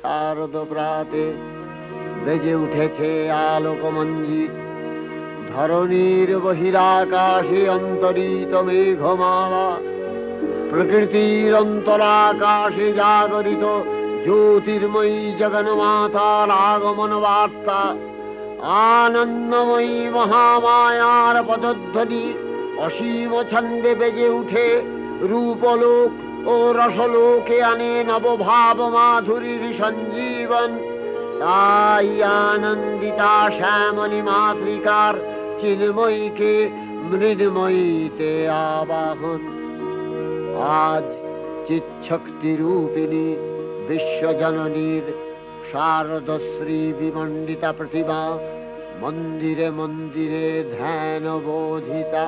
শারদ প্রাতে বেজে উঠেছে আলোকমঞ্জিত, ধরণীর বহিরাকাশে অন্তরিত মেঘমালা, প্রকৃতির অন্তরাকাশে জাগরিত জ্যোতির্ময়ী জগন্মাতার আগমন বার্তা, আনন্দময়ী মহামায়ার পদধ্বনি অসীম ছন্দে বেজে উঠে রূপলোক ও রসলোকে আনে নবভাব মাধুরীর সঞ্জীবন। তাই আনন্দিতা শ্যামলী মাতৃকার চিন্ময়ীকে মৃন্ময়ীতে আবাহন। আজ চিৎশক্তি রূপিণী বিশ্বজননীর শারদশ্রী বিমণ্ডিতা প্রতিমা মন্দিরে মন্দিরে ধ্যান বোধিতা।